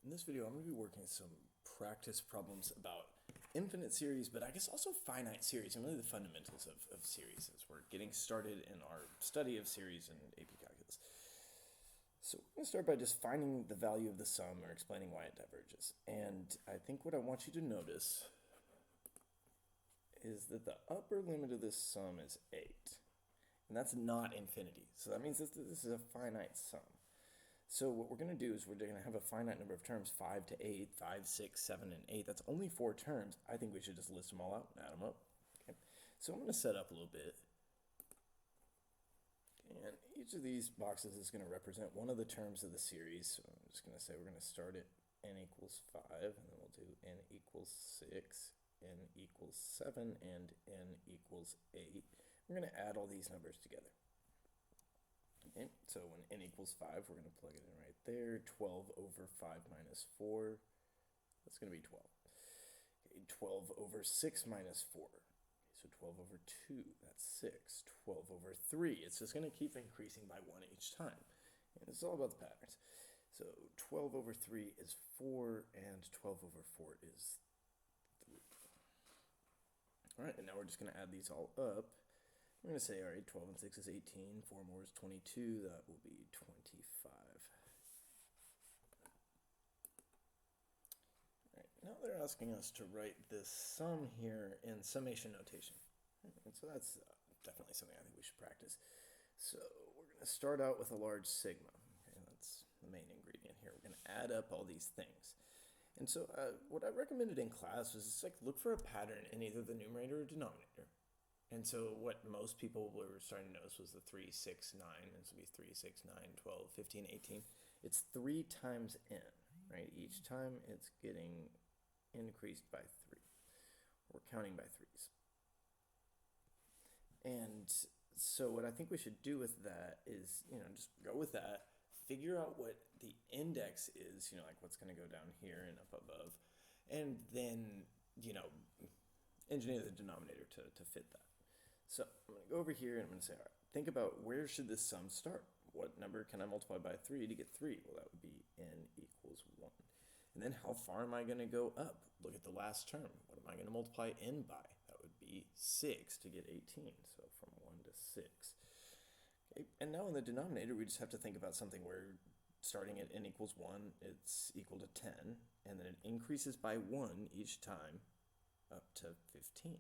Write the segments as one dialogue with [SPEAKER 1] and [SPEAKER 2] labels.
[SPEAKER 1] In this video, I'm going to be working some practice problems about infinite series, but I guess also finite series, and really the fundamentals of series as we're getting started in our study of series in AP Calculus. So we're going to start by just finding the value of the sum or explaining why it diverges. And I think what I want you to notice is that the upper limit of this sum is 8. And that's not infinity. So that means this is a finite sum. So what we're going to do is we're going to have a finite number of terms, 5 to 8, 5, 6, 7, and 8. That's only 4 terms. I think we should just list them all out and add them up. Okay. So I'm going to set up a little bit. And each of these boxes is going to represent one of the terms of the series. So I'm just going to say we're going to start at n equals 5, and then we'll do n equals 6, n equals 7, and n equals 8. We're going to add all these numbers together. Okay, so when n equals 5, we're going to plug it in right there. 12 over 5 minus 4, that's going to be 12. Okay, 12 over 6 minus 4, okay, so 12 over 2, that's 6. 12 over 3, it's just going to keep increasing by 1 each time. And it's all about the patterns. So 12 over 3 is 4, and 12 over 4 is 3. All right, and now we're just going to add these all up. We're going to say, all right, 12 and 6 is 18, 4 more is 22, that will be 25. All right, now they're asking us to write this sum here in summation notation. And so that's definitely something I think we should practice. So we're going to start out with a large sigma. Okay, that's the main ingredient here. We're going to add up all these things. And so what I recommended in class was just like look for a pattern in either the numerator or denominator. And so what most people were starting to notice was the 3, 6, 9. This would be 3, 6, 9, 12, 15, 18. It's 3 times n, right? Each time it's getting increased by 3. We're counting by 3s. And so what I think we should do with that is, just go with that. Figure out what the index is, like what's going to go down here and up above. And then, engineer the denominator to fit that. So I'm going to go over here and I'm going to say, all right, think about where should this sum start? What number can I multiply by 3 to get 3? Well, that would be n equals 1. And then how far am I going to go up? Look at the last term. What am I going to multiply n by? That would be 6 to get 18. So from 1 to 6. Okay. And now in the denominator, we just have to think about something where starting at n equals 1, it's equal to 10. And then it increases by 1 each time up to 15.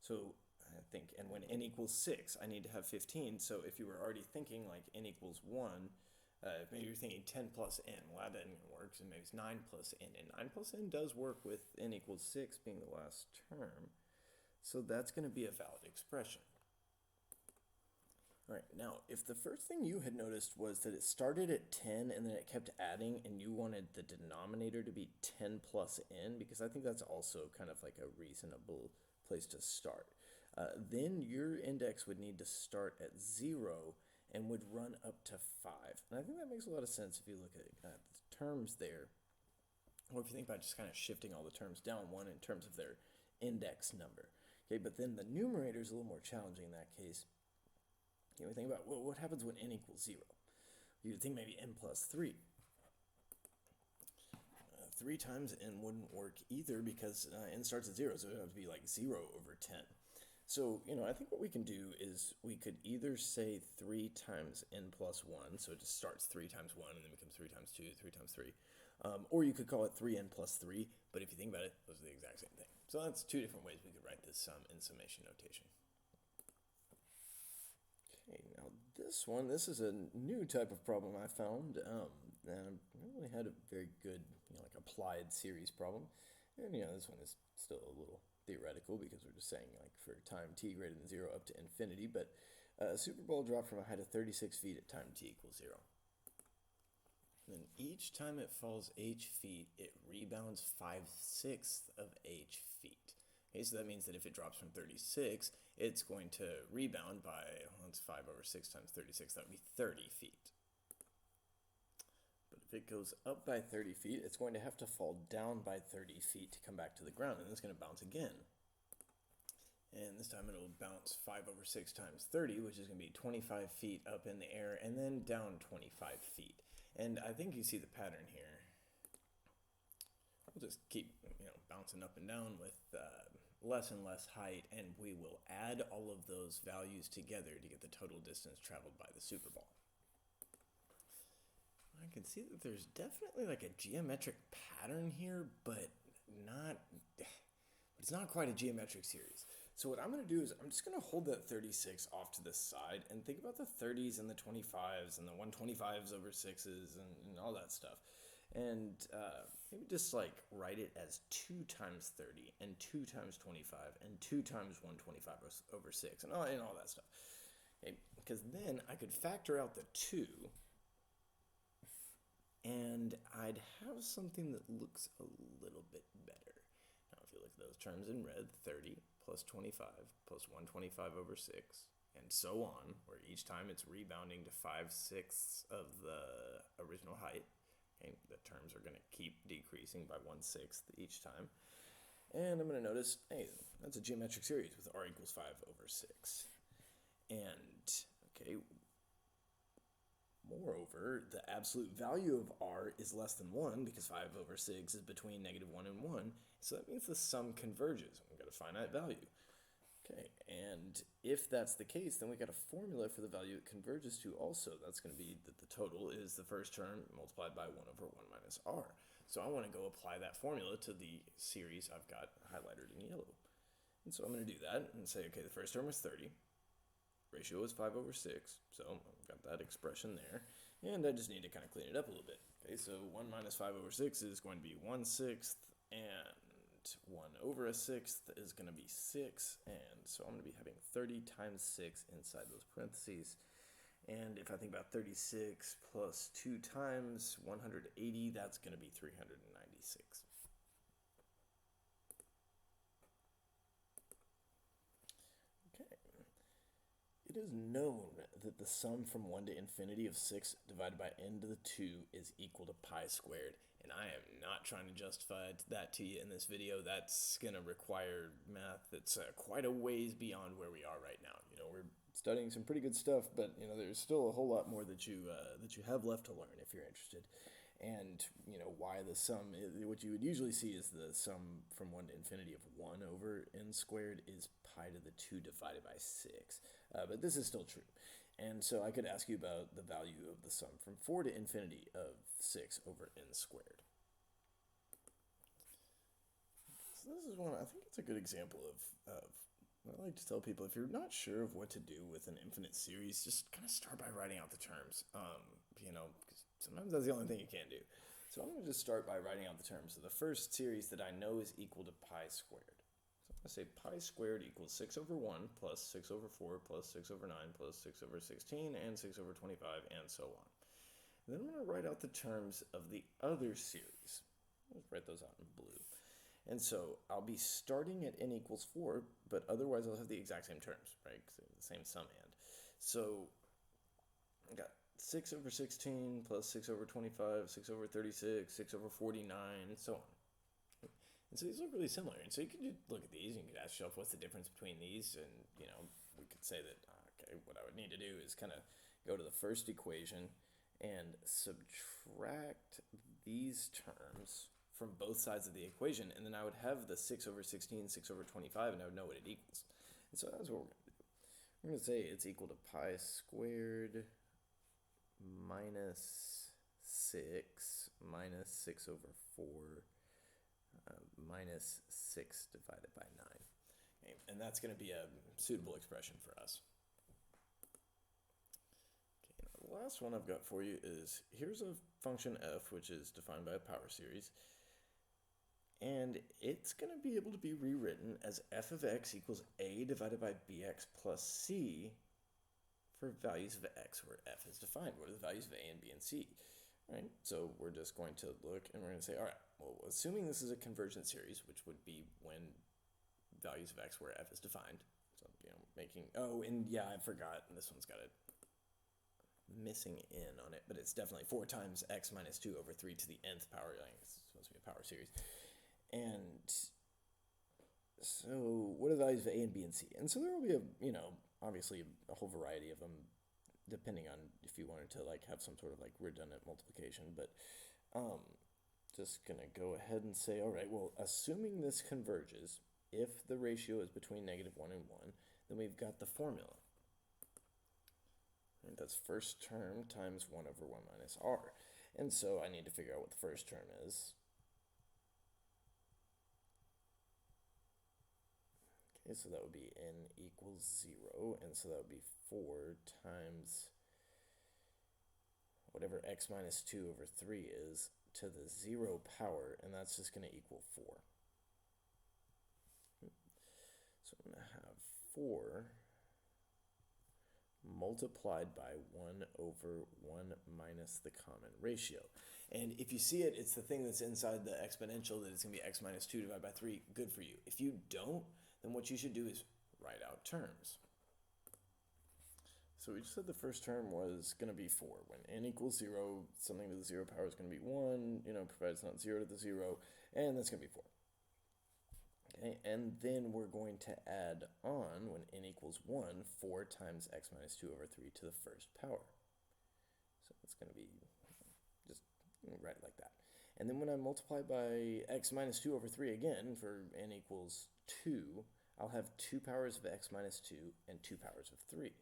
[SPEAKER 1] So I think, and when n equals 6, I need to have 15. So if you were already thinking like n equals 1, maybe you're thinking 10 plus n. Well, that doesn't work, so maybe it's 9 plus n. And 9 plus n does work with n equals 6 being the last term. So that's going to be a valid expression. All right, now, if the first thing you had noticed was that it started at 10 and then it kept adding and you wanted the denominator to be 10 plus n, because I think that's also kind of like a reasonable place to start, then your index would need to start at 0 and would run up to 5. And I think that makes a lot of sense if you look at the terms there, or if you think about just kind of shifting all the terms down one in terms of their index number. Okay, but then the numerator is a little more challenging in that case. You think about, well, what happens when n equals 0? You would think maybe n plus 3. 3 times n wouldn't work either because n starts at 0, so it would have to be like 0 over 10. So, I think what we can do is we could either say 3 times n plus 1, so it just starts 3 times 1 and then becomes 3 times 2, 3 times 3. Or you could call it 3n plus 3, but if you think about it, those are the exact same thing. So that's 2 different ways we could write this sum in summation notation. Okay, now this is a new type of problem I found, and I really had a very good, like applied series problem. And, this one is still a little theoretical because we're just saying like for time t greater than 0 up to infinity, but a super ball dropped from a height of 36 feet at time t equals 0. And then each time it falls h feet, it rebounds 5/6 of h feet. Okay, so that means that if it drops from 36, it's going to rebound by, well, it's 5 over 6 times 36, that would be 30 feet. But if it goes up by 30 feet, it's going to have to fall down by 30 feet to come back to the ground, and it's going to bounce again. And this time it'll bounce 5 over 6 times 30, which is going to be 25 feet up in the air, and then down 25 feet. And I think you see the pattern here. we'll just keep, bouncing up and down with less and less height, and we will add all of those values together to get the total distance traveled by the super ball. I can see that there's definitely like a geometric pattern here, but it's not quite a geometric series. So what I'm going to do is I'm just going to hold that 36 off to the side and think about the 30s and the 25s and the 125s over 6s and all that stuff. And maybe just like write it as 2 times 30 and 2 times 25 and 2 times 125 over 6 and all that stuff. Okay? Because then I could factor out the 2 and I'd have something that looks a little bit better. Now, if you look at those terms in red, 30 plus 25 plus 125 over 6, and so on, where each time it's rebounding to 5/6 of the original height. Okay, the terms are going to keep decreasing by 1/6 each time. And I'm going to notice, hey, that's a geometric series with r equals 5 over 6. And, okay, moreover, the absolute value of r is less than 1 because 5 over 6 is between -1 and 1. So that means the sum converges. We've got a finite value. Okay, and if that's the case, then we got a formula for the value it converges to also. That's going to be that the total is the first term multiplied by 1 over 1 minus r. So I want to go apply that formula to the series I've got highlighted in yellow. And so I'm going to do that and say, okay, the first term was 30. Ratio is 5 over 6. So I've got that expression there. And I just need to kind of clean it up a little bit. Okay, so 1 minus 5 over 6 is going to be 1/6, and 1 over 1/6 is going to be 6, and so I'm going to be having 30 times 6 inside those parentheses. And if I think about 36 plus 2 times 180, that's going to be 396. Okay. It is known that the sum from 1 to infinity of 6 divided by n to the 2 is equal to pi squared. And I am not trying to justify that to you in this video. That's going to require math that's quite a ways beyond where we are right now. We're studying some pretty good stuff, but there's still a whole lot more that you have left to learn if you're interested. And why the sum what you would usually see is the sum from 1 to infinity of 1 over n squared is pi to the 2 divided by 6. But this is still true. And so I could ask you about the value of the sum from 4 to infinity of 6 over n squared. So this is one, I think it's a good example of I like to tell people, if you're not sure of what to do with an infinite series, just kind of start by writing out the terms, because sometimes that's the only thing you can do. So I'm going to just start by writing out the terms. So the first series that I know is equal to pi squared. So I'm going to say pi squared equals 6 over 1 plus 6 over 4 plus 6 over 9 plus 6 over 16 and 6 over 25 and so on. And then I'm going to write out the terms of the other series. Let's write those out in blue. And so I'll be starting at n equals 4, but otherwise I'll have the exact same terms, right? Because they're the same sum and. So I got 6 over 16 plus 6 over 25, 6 over 36, 6 over 49, and so on. And so these look really similar. And so you could look at these and you could ask yourself, what's the difference between these? And, we could say that, okay, what I would need to do is kind of go to the first equation and subtract these terms from both sides of the equation, and then I would have the 6 over 16, 6 over 25, and I would know what it equals. And so that's what we're going to do. We're going to say it's equal to pi squared minus 6 minus 6 over 4 minus 6 divided by 9. Okay, and that's going to be a suitable expression for us. Okay, the last one I've got for you is, here's a function f, which is defined by a power series. And it's going to be able to be rewritten as f of x equals a divided by bx plus c for values of x where f is defined. What are the values of a and b and c? Right? So we're just going to look and we're going to say, all right, well, assuming this is a convergent series, which would be when values of x where f is defined. So, and yeah, I forgot, and this one's got a missing in on it, but it's definitely 4 times x minus 2 over 3 to the nth power. It's supposed to be a power series. And so what are the values of a and b and c? And so there will be obviously a whole variety of them, depending on if you wanted to have some sort of redundant multiplication. But just going to go ahead and say, all right, well, assuming this converges, if the ratio is between -1 and 1, then we've got the formula. And that's first term times 1 over 1 minus r. And so I need to figure out what the first term is. Okay, so that would be n equals 0, and so that would be 4 times whatever x minus 2 over 3 is to the 0 power, and that's just going to equal 4. So I'm going to have 4 multiplied by 1 over 1 minus the common ratio. And if you see it, it's the thing that's inside the exponential that it's going to be x minus 2 divided by 3. Good for you. If you don't, then what you should do is write out terms. So we just said the first term was going to be 4. When n equals 0, something to the 0 power is going to be 1, provided it's not 0 to the 0, and that's going to be 4. Okay, and then we're going to add on, when n equals 1, 4 times x minus 2 over 3 to the first power. So it's going to be just right like that. And then when I multiply by x minus 2 over 3 again, for n equals 2, I'll have 2 powers of x minus 2 and 2 powers of 3.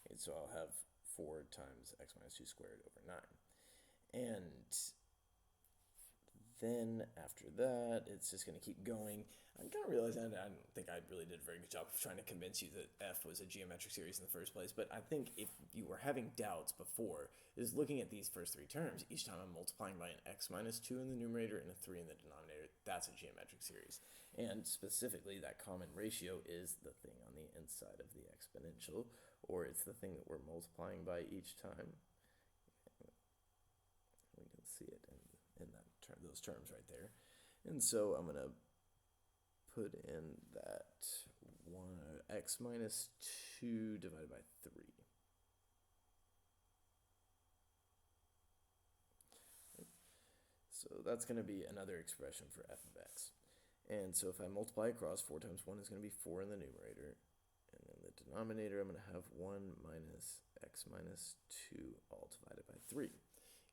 [SPEAKER 1] Okay, so I'll have 4 times x minus 2 squared over 9. And then after that, it's just going to keep going. I'm kind of realizing I don't think I really did a very good job of trying to convince you that f was a geometric series in the first place, but I think if you were having doubts before, is looking at these first 3 terms, each time I'm multiplying by an x minus 2 in the numerator and a 3 in the denominator, that's a geometric series. And specifically, that common ratio is the thing on the inside of the exponential, or it's the thing that we're multiplying by each time. We can see it in that those terms right there. And so I'm going to put in that x minus 2 divided by 3. So that's going to be another expression for f of x. And so if I multiply across, 4 times 1 is going to be 4 in the numerator. And in the denominator, I'm going to have 1 minus x minus 2 all divided by 3.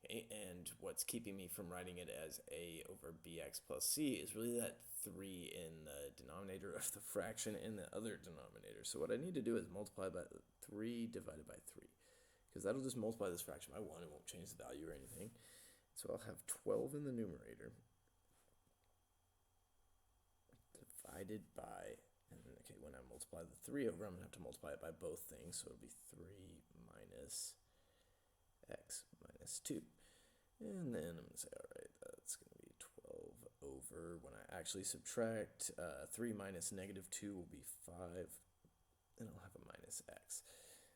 [SPEAKER 1] Okay, and what's keeping me from writing it as a over bx plus c is really that 3 in the denominator of the fraction in the other denominator. So what I need to do is multiply by 3 divided by 3, because that'll just multiply this fraction by 1. It won't change the value or anything. So I'll have 12 in the numerator divided by, and okay, when I multiply the 3 over, I'm going to have to multiply it by both things. So it'll be 3 minus x minus 2. And then I'm going to say, all right, that's going to be 12 over, when I actually subtract, 3 minus negative 2 will be 5, and I'll have a minus x.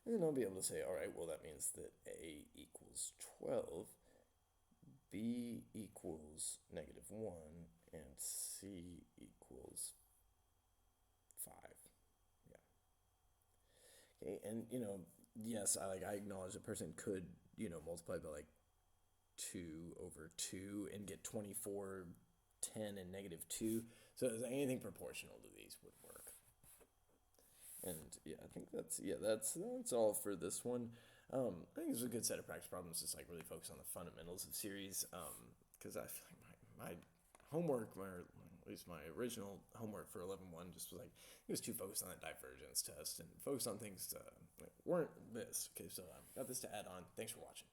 [SPEAKER 1] And then I'll be able to say, all right, well, that means that a equals 12, b equals negative 1, and c equals 5. Yeah. Okay, and, yes, I acknowledge a person could, multiply by like 2 over 2 and get 24, 10, and negative 2. So anything proportional to these would work. And yeah, I think that's all for this one. I think it's a good set of practice problems, just like really focus on the fundamentals of series, because I feel like my homework, or at least my original homework for 11.1 just was like, it was too focused on that divergence test and focused on things that weren't this. Okay, so I've got this to add on. Thanks for watching.